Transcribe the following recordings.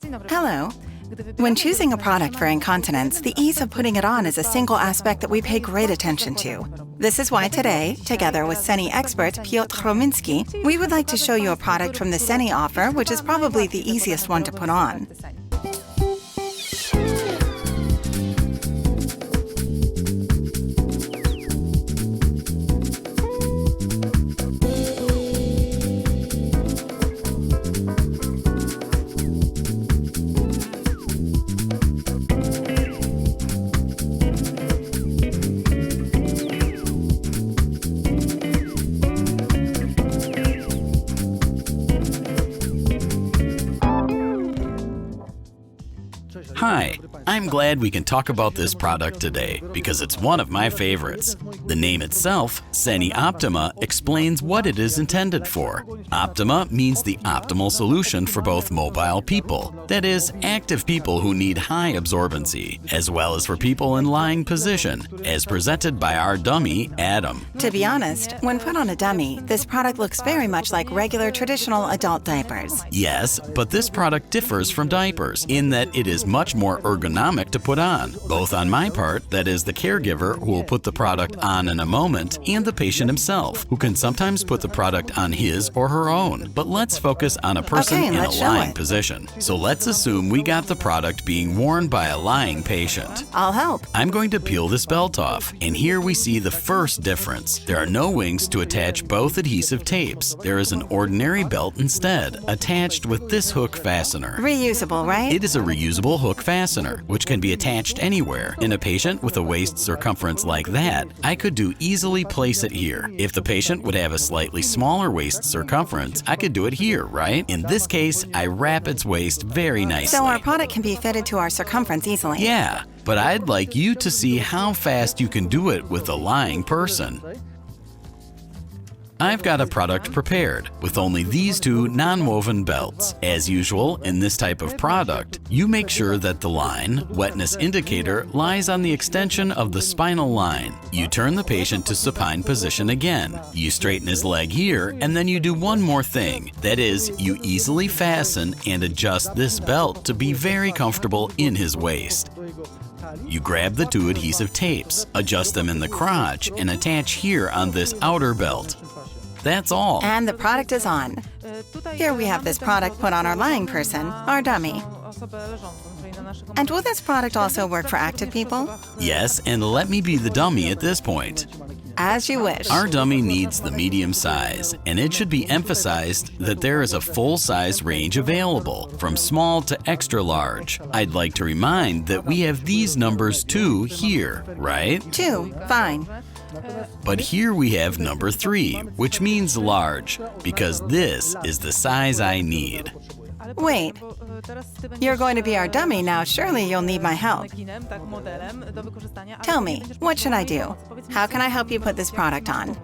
Hello. When choosing a product for incontinence, the ease of putting it on is a single aspect that we pay great attention to. This is why today, together with Seni expert Piotr Rominsky, we would like to show you a product from the Seni offer, which is probably the easiest one to put on. Hi, I'm glad we can talk about this product today because it's one of my favorites. The name itself, Seni Optima, explains what it is intended for. Optima means the optimal solution for both mobile people, that is, active people who need high absorbency, as well as for people in lying position, as presented by our dummy, Adam. To be honest, when put on a dummy, this product looks very much like regular traditional adult diapers. Yes, but this product differs from diapers in that it is much more ergonomic to put on, both on my part, that is the caregiver who will put the product on in a moment, and the patient himself, who can sometimes put the product on his or her own. But let's focus on a person in a lying position. So let's assume we got the product being worn by a lying patient. I'll help. I'm going to peel this belt off, and here we see the first difference. There are no wings to attach both adhesive tapes. There is an ordinary belt instead, attached with this hook fastener. Reusable, right? It is a reusable hook fastener, which can be attached anywhere. In a patient with a waist circumference like that, I could easily place it here. If the patient would have a slightly smaller waist circumference, I could do it here, right? In this case, I wrap its waist very nicely. So our product can be fitted to our circumference easily. Yeah, but I'd like you to see how fast you can do it with a lying person. I've got a product prepared with only these two non-woven belts. As usual, in this type of product, you make sure that the line, wetness indicator, lies on the extension of the spinal line. You turn the patient to supine position again. You straighten his leg here, and then you do one more thing. That is, you easily fasten and adjust this belt to be very comfortable in his waist. You grab the two adhesive tapes, adjust them in the crotch, and attach here on this outer belt. That's all. And the product is on. Here we have this product put on our lying person, our dummy. And will this product also work for active people? Yes, and let me be the dummy at this point. As you wish. Our dummy needs the medium size, and it should be emphasized that there is a full-size range available, from small to extra large. I'd like to remind that we have these numbers too here, right? 2, fine. But here we have number 3, which means large, because this is the size I need. Wait, you're going to be our dummy now, surely you'll need my help. Tell me, what should I do? How can I help you put this product on?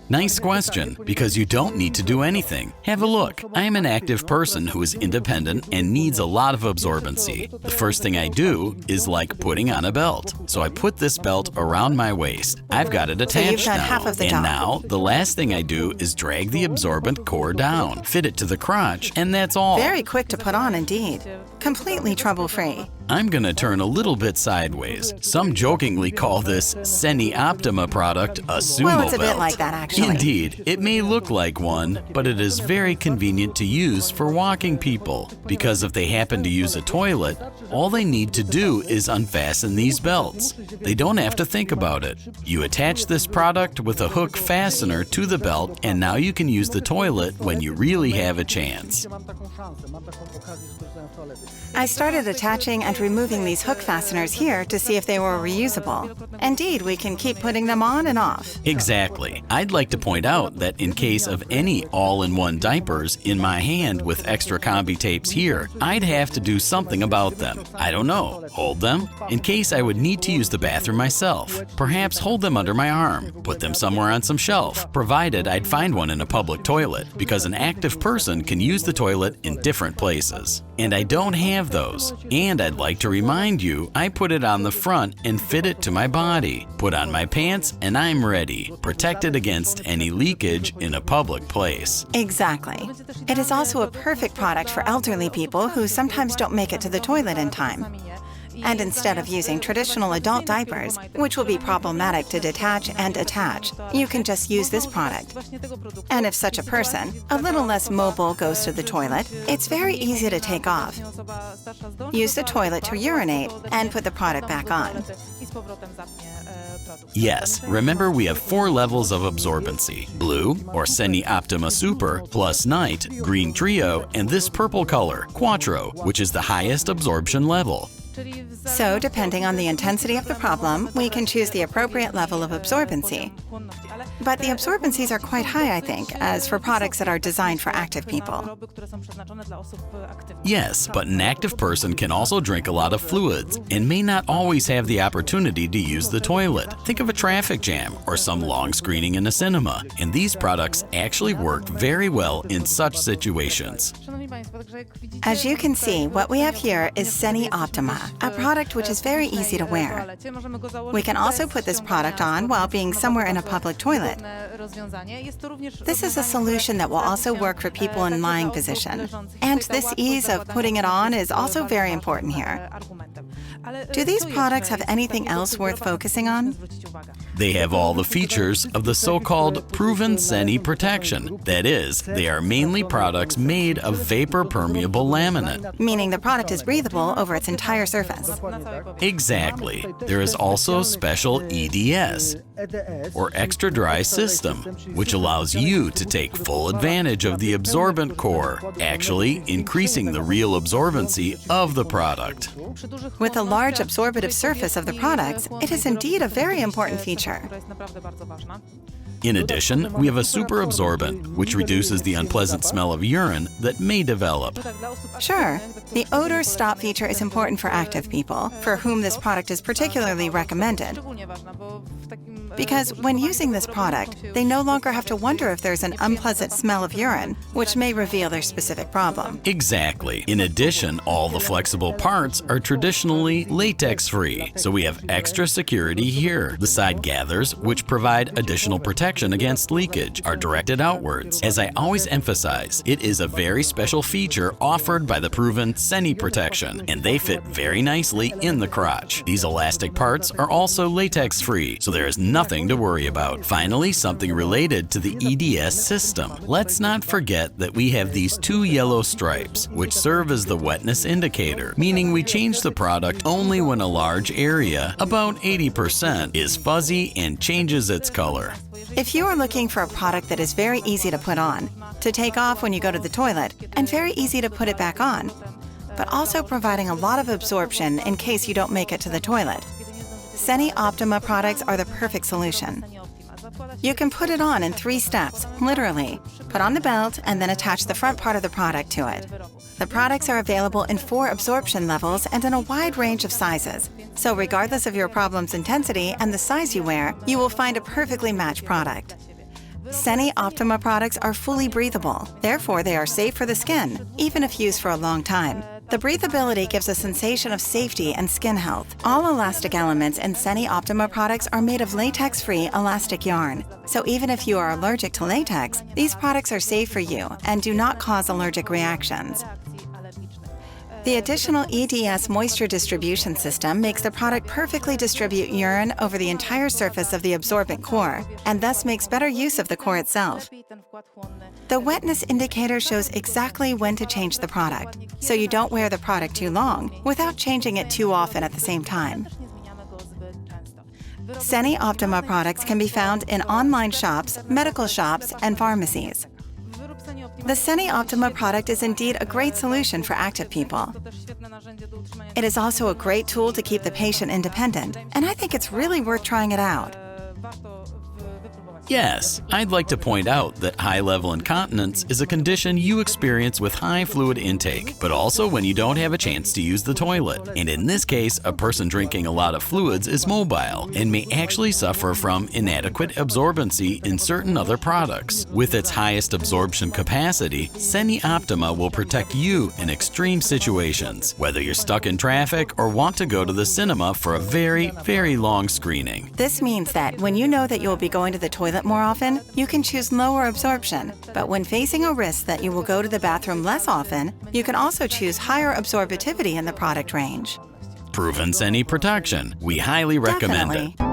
Nice question, because you don't need to do anything. Have a look. I am an active person who is independent and needs a lot of absorbency. The first thing I do is like putting on a belt. So I put this belt around my waist. I've got it attached so you've done now. Half of the and job. Now, the last thing I do is drag the absorbent core down, fit it to the crotch, and that's all. Very quick to put on indeed. Completely trouble-free. I'm gonna turn a little bit sideways. Some jokingly call this Seni Optima product a sumo belt. Well, it's a bit like that, actually. Indeed, it may look like one, but it is very convenient to use for walking people, because if they happen to use a toilet, all they need to do is unfasten these belts. They don't have to think about it. You attach this product with a hook fastener to the belt, and now you can use the toilet when you really have a chance. I started attaching and removing these hook fasteners here to see if they were reusable. Indeed, we can keep putting them on and off. Exactly. I'd like to point out that in case of any all-in-one diapers in my hand with extra combi tapes here, I'd have to do something about them. I don't know, hold them? In case I would need to use the bathroom myself, perhaps hold them under my arm, put them somewhere on some shelf, provided I'd find one in a public toilet, because an active person can use the toilet in different places. And I don't have those. And I'd like to remind you, I put it on the front and fit it to my body. Put on my pants and I'm ready, protected against resist any leakage in a public place. Exactly. It is also a perfect product for elderly people who sometimes don't make it to the toilet in time. And instead of using traditional adult diapers, which will be problematic to detach and attach, you can just use this product. And if such a person, a little less mobile, goes to the toilet, it's very easy to take off. Use the toilet to urinate and put the product back on. Yes, remember we have 4 levels of absorbency: blue, or Seni Optima Super, plus Night, green trio, and this purple color, Quattro, which is the highest absorption level. So, depending on the intensity of the problem, we can choose the appropriate level of absorbency. But the absorbencies are quite high, I think, as for products that are designed for active people. Yes, but an active person can also drink a lot of fluids and may not always have the opportunity to use the toilet. Think of a traffic jam or some long screening in a cinema, and these products actually work very well in such situations. As you can see, what we have here is Seni Optima, a product which is very easy to wear. We can also put this product on while being somewhere in a public toilet. This is a solution that will also work for people in lying position. And this ease of putting it on is also very important here. Do these products have anything else worth focusing on? They have all the features of the so-called proven Seni protection. That is, they are mainly products made of vapor-permeable laminate. Meaning the product is breathable over its entire surface. Exactly. There is also special EDS, or extra dry system, which allows you to take full advantage of the absorbent core, actually increasing the real absorbency of the product. With the large absorptive surface of the products, it is indeed a very important feature. In addition, we have a super absorbent, which reduces the unpleasant smell of urine that may develop. Sure, the odor stop feature is important for active people, for whom this product is particularly recommended. Because when using this product, they no longer have to wonder if there's an unpleasant smell of urine, which may reveal their specific problem. Exactly. In addition, all the flexible parts are traditionally latex-free, so we have extra security here. The side gathers, which provide additional protection against leakage, are directed outwards. As I always emphasize, it is a very special feature offered by the proven Seni protection, and they fit very nicely in the crotch. These elastic parts are also latex-free, so there is nothing to worry about. Finally, something related to the EDS system. Let's not forget that we have these 2 yellow stripes, which serve as the wetness indicator, meaning we change the product only when a large area, about 80%, is fuzzy and changes its color. If you are looking for a product that is very easy to put on, to take off when you go to the toilet, and very easy to put it back on, but also providing a lot of absorption in case you don't make it to the toilet, Seni Optima products are the perfect solution. You can put it on in 3 steps, literally. Put on the belt and then attach the front part of the product to it. The products are available in 4 absorption levels and in a wide range of sizes. So regardless of your problem's intensity and the size you wear, you will find a perfectly matched product. Seni Optima products are fully breathable. Therefore, they are safe for the skin, even if used for a long time. The breathability gives a sensation of safety and skin health. All elastic elements in Seni Optima products are made of latex-free elastic yarn. So even if you are allergic to latex, these products are safe for you and do not cause allergic reactions. The additional EDS moisture distribution system makes the product perfectly distribute urine over the entire surface of the absorbent core, and thus makes better use of the core itself. The wetness indicator shows exactly when to change the product, so you don't wear the product too long without changing it too often at the same time. Seni Optima products can be found in online shops, medical shops, and pharmacies. The Seni Optima product is indeed a great solution for active people. It is also a great tool to keep the patient independent, and I think it's really worth trying it out. Yes, I'd like to point out that high-level incontinence is a condition you experience with high fluid intake, but also when you don't have a chance to use the toilet. And in this case, a person drinking a lot of fluids is mobile and may actually suffer from inadequate absorbency in certain other products. With its highest absorption capacity, Seni Optima will protect you in extreme situations, whether you're stuck in traffic or want to go to the cinema for a very, very long screening. This means that when you know that you'll be going to the toilet toilet more often, you can choose lower absorption. But when facing a risk that you will go to the bathroom less often, you can also choose higher absorptivity in the product range. Proven Seni protection. We highly recommend it. Definitely.